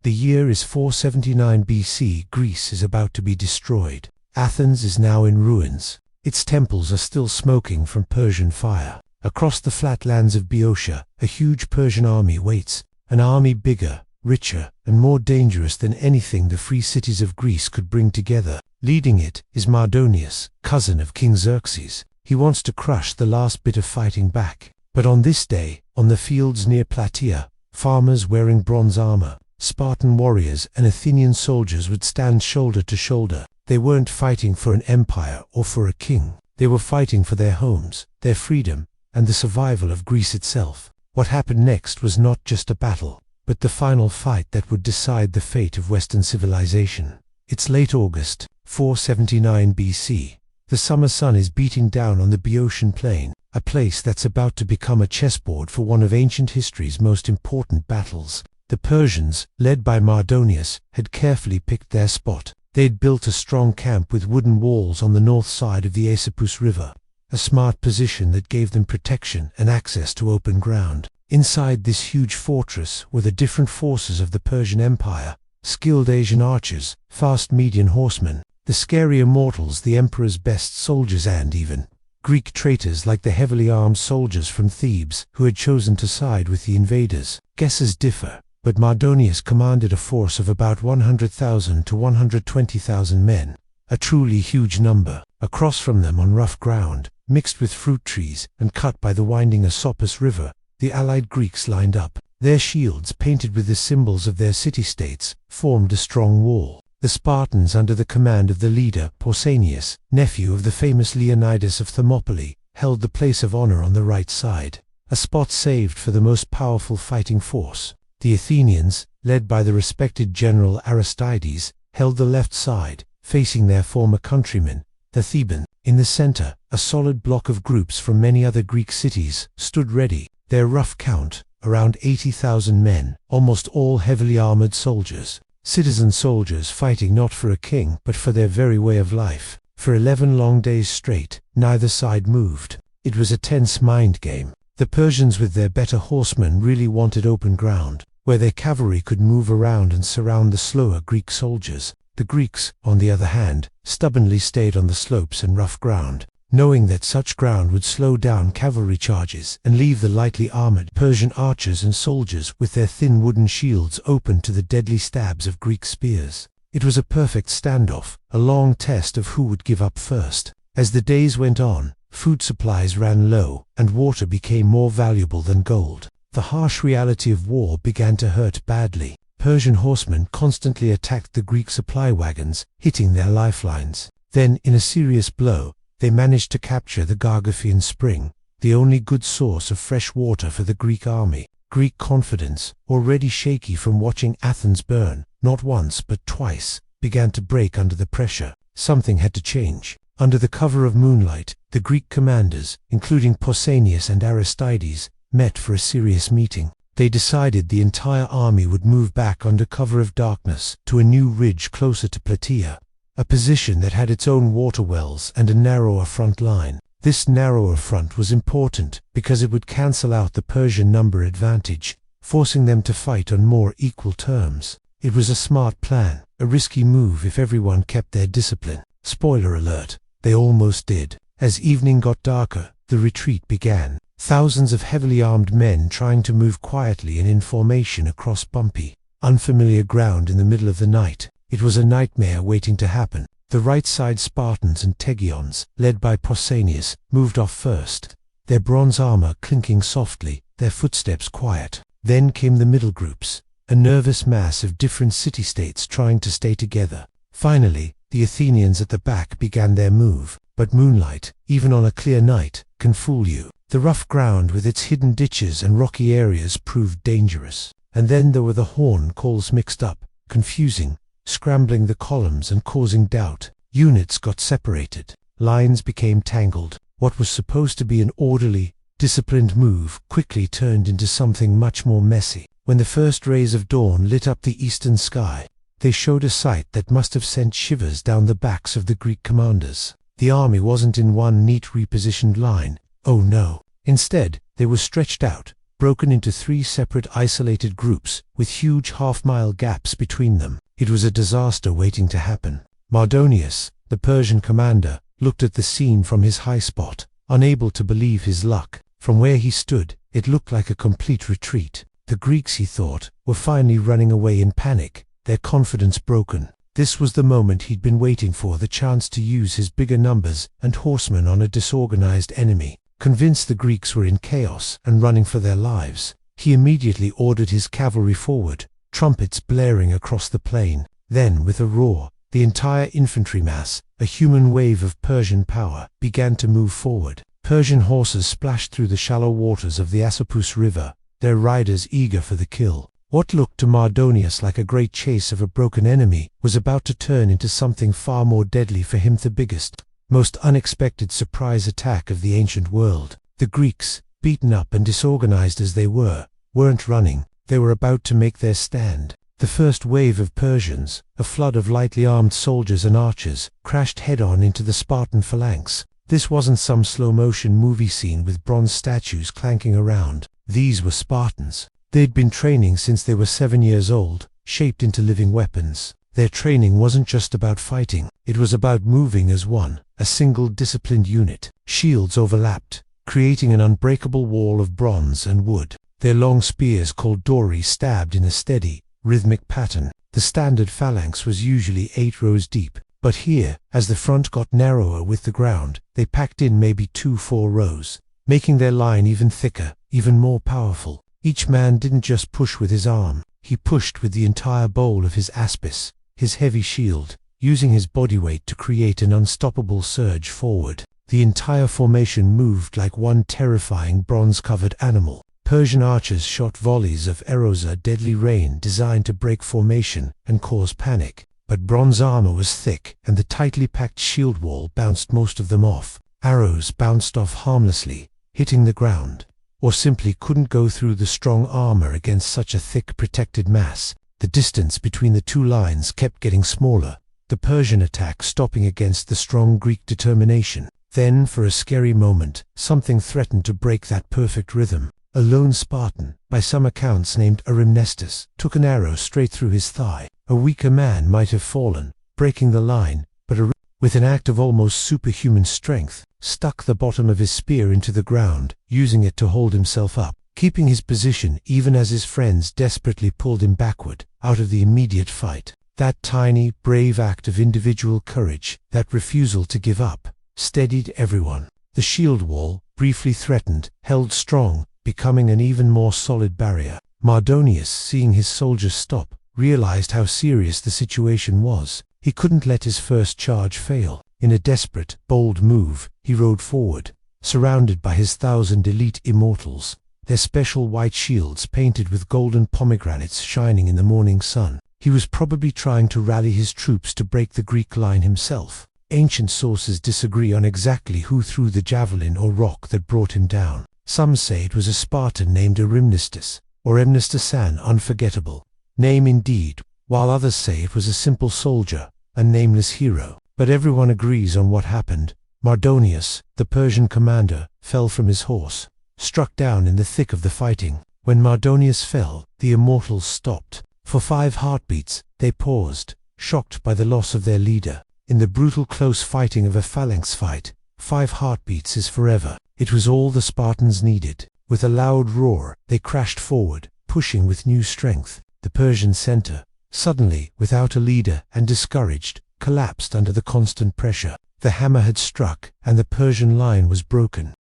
The year is 479 BC. Greece is about to be destroyed. Athens is now in ruins. Its temples are still smoking from Persian fire. Across the flatlands of Boeotia, a huge Persian army waits, an army bigger, richer, and more dangerous than anything the free cities of Greece could bring together. Leading it is Mardonius, cousin of King Xerxes. He wants to crush the last bit of fighting back. But on this day, on the fields near Platea, farmers wearing bronze armor, Spartan warriors and Athenian soldiers would stand shoulder to shoulder. They weren't fighting for an empire or for a king. They were fighting for their homes, their freedom, and the survival of Greece itself. What happened next was not just a battle, but the final fight that would decide the fate of Western civilization. It's late August, 479 BC. The summer sun is beating down on the Boeotian plain, a place that's about to become a chessboard for one of ancient history's most important battles. The Persians, led by Mardonius, had carefully picked their spot. They'd built a strong camp with wooden walls on the north side of the Aesopus River, a smart position that gave them protection and access to open ground. Inside this huge fortress were the different forces of the Persian Empire, skilled Asian archers, fast median horsemen, the scary immortals, the emperor's best soldiers, and even Greek traitors like the heavily armed soldiers from Thebes who had chosen to side with the invaders. Guesses differ, but Mardonius commanded a force of about 100,000 to 120,000 men, a truly huge number. Across from them, on rough ground, mixed with fruit trees and cut by the winding Aesopus River, the allied Greeks lined up. Their shields, painted with the symbols of their city-states, formed a strong wall. The Spartans, under the command of the leader, Pausanias, nephew of the famous Leonidas of Thermopylae, held the place of honor on the right side, a spot saved for the most powerful fighting force. The Athenians, led by the respected general Aristides, held the left side, facing their former countrymen, the Thebans. In the center, a solid block of groups from many other Greek cities stood ready, their rough count, around 80,000 men, almost all heavily armored soldiers. Citizen soldiers fighting not for a king but for their very way of life. For 11 long days straight, neither side moved. It was a tense mind game. The Persians with their better horsemen really wanted open ground, where their cavalry could move around and surround the slower Greek soldiers. The Greeks, on the other hand, stubbornly stayed on the slopes and rough ground, knowing that such ground would slow down cavalry charges and leave the lightly armored Persian archers and soldiers with their thin wooden shields open to the deadly stabs of Greek spears. It was a perfect standoff, a long test of who would give up first. As the days went on, food supplies ran low, and water became more valuable than gold. The harsh reality of war began to hurt badly. Persian horsemen constantly attacked the Greek supply wagons, hitting their lifelines. Then, in a serious blow, they managed to capture the Gargantuan spring, the only good source of fresh water for the Greek army. Greek confidence, already shaky from watching Athens burn, not once but twice, began to break under the pressure. Something had to change. Under the cover of moonlight, the Greek commanders, including Pausanias and Aristides, met for a serious meeting. They decided the entire army would move back under cover of darkness to a new ridge closer to Platea, a position that had its own water wells and a narrower front line. This narrower front was important because it would cancel out the Persian number advantage, forcing them to fight on more equal terms. It was a smart plan, a risky move if everyone kept their discipline. Spoiler alert, they almost did. As evening got darker, the retreat began. Thousands of heavily armed men trying to move quietly and in formation across bumpy, unfamiliar ground in the middle of the night. It was a nightmare waiting to happen. The right side Spartans and Tegeons, led by Pausanias, moved off first, their bronze armor clinking softly, their footsteps quiet. Then came the middle groups, a nervous mass of different city-states trying to stay together. Finally, the Athenians at the back began their move. But moonlight, even on a clear night, can fool you. The rough ground with its hidden ditches and rocky areas proved dangerous. And then there were the horn calls mixed up, confusing, scrambling the columns and causing doubt. Units got separated. Lines became tangled. What was supposed to be an orderly, disciplined move quickly turned into something much more messy. When the first rays of dawn lit up the eastern sky, they showed a sight that must have sent shivers down the backs of the Greek commanders. The army wasn't in one neat repositioned line. Oh no. Instead, they were stretched out, broken into 3 separate isolated groups, with huge half-mile gaps between them. It was a disaster waiting to happen. Mardonius, the Persian commander, looked at the scene from his high spot, unable to believe his luck. From where he stood, it looked like a complete retreat. The Greeks, he thought, were finally running away in panic, their confidence broken. This was the moment he'd been waiting for, the chance to use his bigger numbers and horsemen on a disorganized enemy. Convinced the Greeks were in chaos and running for their lives, he immediately ordered his cavalry forward, trumpets blaring across the plain. Then, with a roar, the entire infantry mass, a human wave of Persian power, began to move forward. Persian horses splashed through the shallow waters of the Asopus River, their riders eager for the kill. What looked to Mardonius like a great chase of a broken enemy was about to turn into something far more deadly for him, the biggest, most unexpected surprise attack of the ancient world. The Greeks, beaten up and disorganized as they weren't running. They were about to make their stand. The first wave of Persians, a flood of lightly armed soldiers and archers, crashed head-on into the Spartan phalanx. This wasn't some slow-motion movie scene with bronze statues clanking around. These were Spartans. They'd been training since they were 7 years old, shaped into living weapons. Their training wasn't just about fighting, it was about moving as one, a single disciplined unit. Shields overlapped, creating an unbreakable wall of bronze and wood. Their long spears, called dory, stabbed in a steady, rhythmic pattern. The standard phalanx was usually 8 rows deep, but here, as the front got narrower with the ground, they packed in maybe 2-4 rows, making their line even thicker, even more powerful. Each man didn't just push with his arm, he pushed with the entire bowl of his aspis, his heavy shield, using his body weight to create an unstoppable surge forward. The entire formation moved like one terrifying bronze-covered animal. Persian archers shot volleys of arrows, a deadly rain designed to break formation and cause panic. But bronze armor was thick, and the tightly packed shield wall bounced most of them off. Arrows bounced off harmlessly, hitting the ground, or simply couldn't go through the strong armor against such a thick protected mass. The distance between the two lines kept getting smaller, the Persian attack stopping against the strong Greek determination. Then, for a scary moment, something threatened to break that perfect rhythm. A lone Spartan, by some accounts named Arimnestus, took an arrow straight through his thigh. A weaker man might have fallen, breaking the line, but with an act of almost superhuman strength, stuck the bottom of his spear into the ground, using it to hold himself up, keeping his position even as his friends desperately pulled him backward, out of the immediate fight. That tiny, brave act of individual courage, that refusal to give up, steadied everyone. The shield wall, briefly threatened, held strong, becoming an even more solid barrier. Mardonius, seeing his soldiers stop, realized how serious the situation was. He couldn't let his first charge fail. In a desperate, bold move, he rode forward, surrounded by his 1,000 elite immortals, their special white shields painted with golden pomegranates shining in the morning sun. He was probably trying to rally his troops to break the Greek line himself. Ancient sources disagree on exactly who threw the javelin or rock that brought him down. Some say it was a Spartan named Arimnestus, or Emnestusan, unforgettable name indeed, while others say it was a simple soldier, a nameless hero. But everyone agrees on what happened. Mardonius, the Persian commander, fell from his horse, struck down in the thick of the fighting. When Mardonius fell, the immortals stopped. For 5 heartbeats, they paused, shocked by the loss of their leader. In the brutal close fighting of a phalanx fight, 5 heartbeats is forever. It was all the Spartans needed. With a loud roar, they crashed forward, pushing with new strength. The Persian center, suddenly, without a leader and discouraged, collapsed under the constant pressure. The hammer had struck, and the Persian line was broken.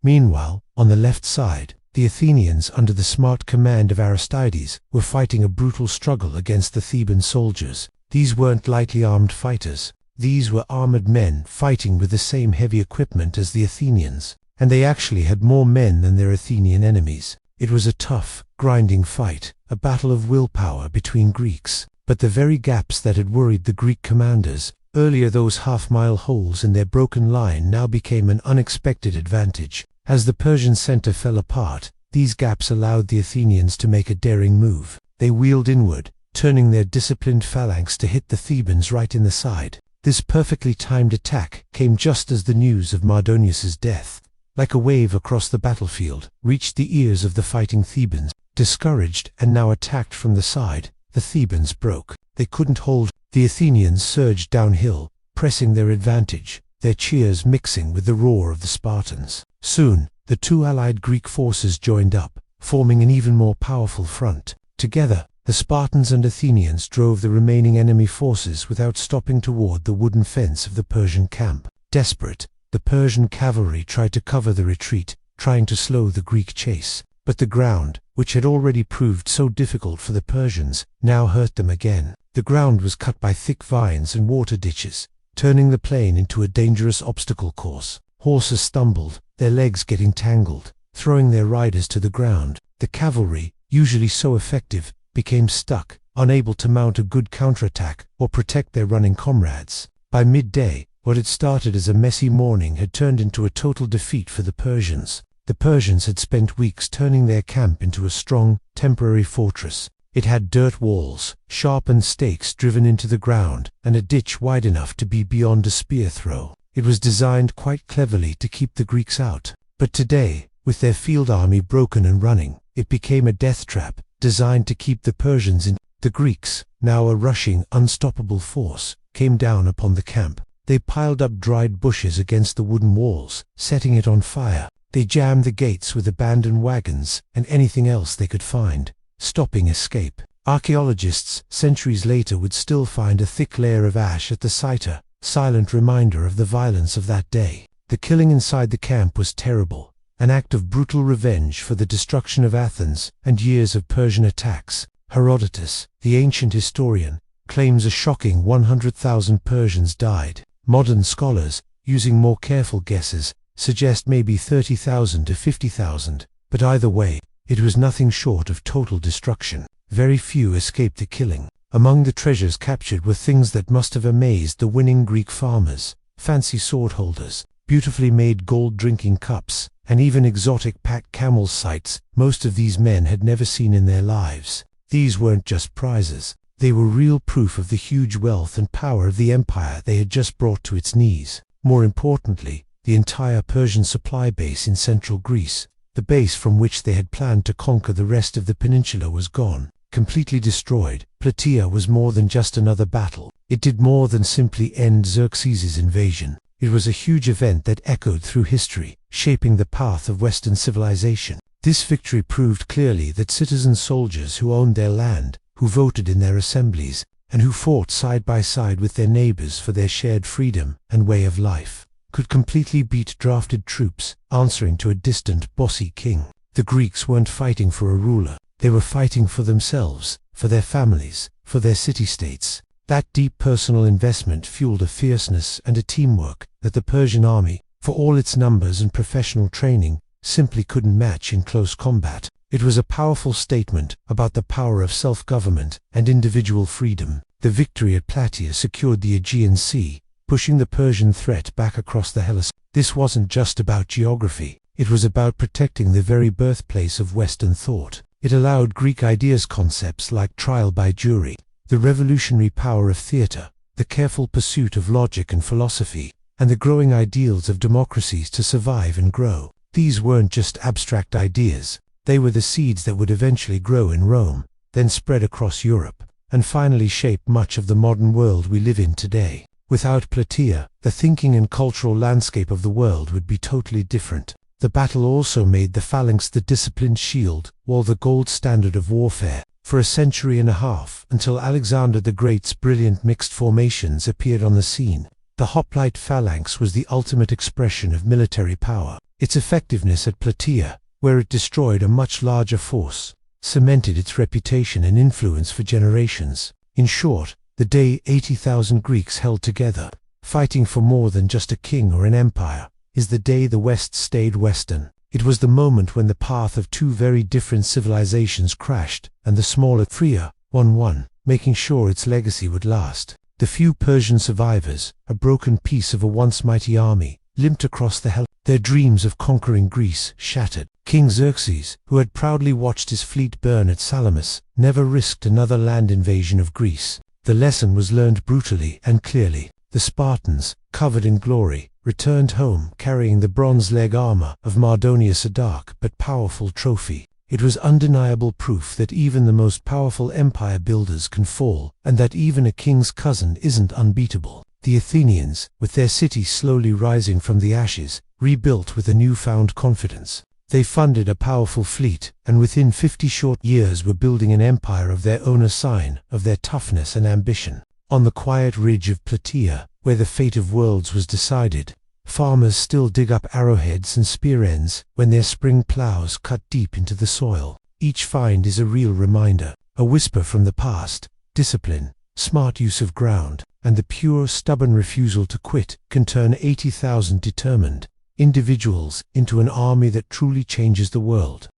Meanwhile, on the left side, the Athenians, under the smart command of Aristides, were fighting a brutal struggle against the Theban soldiers. These weren't lightly armed fighters. These were armored men fighting with the same heavy equipment as the Athenians, and they actually had more men than their Athenian enemies. It was a tough, grinding fight, a battle of willpower between Greeks. But the very gaps that had worried the Greek commanders, earlier those half-mile holes in their broken line, now became an unexpected advantage. As the Persian center fell apart, these gaps allowed the Athenians to make a daring move. They wheeled inward, turning their disciplined phalanx to hit the Thebans right in the side. This perfectly timed attack came just as the news of Mardonius's death like a wave across the battlefield, reached the ears of the fighting Thebans. Discouraged and now attacked from the side, the Thebans broke. They couldn't hold. The Athenians surged downhill, pressing their advantage, their cheers mixing with the roar of the Spartans. Soon, the two allied Greek forces joined up, forming an even more powerful front. Together, the Spartans and Athenians drove the remaining enemy forces without stopping toward the wooden fence of the Persian camp. Desperate, the Persian cavalry tried to cover the retreat, trying to slow the Greek chase. But the ground, which had already proved so difficult for the Persians, now hurt them again. The ground was cut by thick vines and water ditches, turning the plain into a dangerous obstacle course. Horses stumbled, their legs getting tangled, throwing their riders to the ground. The cavalry, usually so effective, became stuck, unable to mount a good counterattack or protect their running comrades. By midday, what had started as a messy morning had turned into a total defeat for the Persians. The Persians had spent weeks turning their camp into a strong, temporary fortress. It had dirt walls, sharpened stakes driven into the ground, and a ditch wide enough to be beyond a spear throw. It was designed quite cleverly to keep the Greeks out. But today, with their field army broken and running, it became a death trap, designed to keep the Persians in. The Greeks, now a rushing, unstoppable force, came down upon the camp. They piled up dried bushes against the wooden walls, setting it on fire. They jammed the gates with abandoned wagons and anything else they could find, stopping escape. Archaeologists, centuries later, would still find a thick layer of ash at the site, a silent reminder of the violence of that day. The killing inside the camp was terrible, an act of brutal revenge for the destruction of Athens and years of Persian attacks. Herodotus, the ancient historian, claims a shocking 100,000 Persians died. Modern scholars, using more careful guesses, suggest maybe 30,000 to 50,000, but either way, it was nothing short of total destruction. Very few escaped the killing. Among the treasures captured were things that must have amazed the winning Greek farmers: fancy sword holders, beautifully made gold drinking cups, and even exotic packed camel sites most of these men had never seen in their lives. These weren't just prizes. They were real proof of the huge wealth and power of the empire they had just brought to its knees. More importantly, the entire Persian supply base in central Greece, the base from which they had planned to conquer the rest of the peninsula, was gone, completely destroyed. Platea was more than just another battle. It did more than simply end Xerxes' invasion. It was a huge event that echoed through history, shaping the path of Western civilization. This victory proved clearly that citizen soldiers who owned their land, who voted in their assemblies, and who fought side by side with their neighbors for their shared freedom and way of life, could completely beat drafted troops answering to a distant, bossy king. The Greeks weren't fighting for a ruler. They were fighting for themselves, for their families, for their city-states. That deep personal investment fueled a fierceness and a teamwork that the Persian army, for all its numbers and professional training, simply couldn't match in close combat. It was a powerful statement about the power of self-government and individual freedom. The victory at Platea secured the Aegean Sea, pushing the Persian threat back across the Hellespont. This wasn't just about geography. It was about protecting the very birthplace of Western thought. It allowed Greek ideas, concepts like trial by jury, the revolutionary power of theater, the careful pursuit of logic and philosophy, and the growing ideals of democracies to survive and grow. These weren't just abstract ideas. They were the seeds that would eventually grow in Rome, then spread across Europe, and finally shape much of the modern world we live in today. Without Platea, the thinking and cultural landscape of the world would be totally different. The battle also made the phalanx the disciplined shield, or the gold standard of warfare, for a century and a half, until Alexander the Great's brilliant mixed formations appeared on the scene. The Hoplite phalanx was the ultimate expression of military power. Its effectiveness at Platea, where it destroyed a much larger force, cemented its reputation and influence for generations. In short, the day 80,000 Greeks held together, fighting for more than just a king or an empire, is the day the West stayed Western. It was the moment when the path of two very different civilizations crashed, and the smaller, freer one won, making sure its legacy would last. The few Persian survivors, a broken piece of a once mighty army, limped across the Hellespont, their dreams of conquering Greece shattered. King Xerxes, who had proudly watched his fleet burn at Salamis, never risked another land invasion of Greece. The lesson was learned brutally and clearly. The Spartans, covered in glory, returned home carrying the bronze leg armor of Mardonius, a dark but powerful trophy. It was undeniable proof that even the most powerful empire builders can fall, and that even a king's cousin isn't unbeatable. The Athenians, with their city slowly rising from the ashes, rebuilt with a newfound confidence. They funded a powerful fleet, and within 50 short years were building an empire of their own, a sign of their toughness and ambition. On the quiet ridge of Platea, where the fate of worlds was decided, farmers still dig up arrowheads and spear ends when their spring plows cut deep into the soil. Each find is a real reminder, a whisper from the past. Discipline, smart use of ground, and the pure, stubborn refusal to quit can turn 80,000 determined individuals into an army that truly changes the world.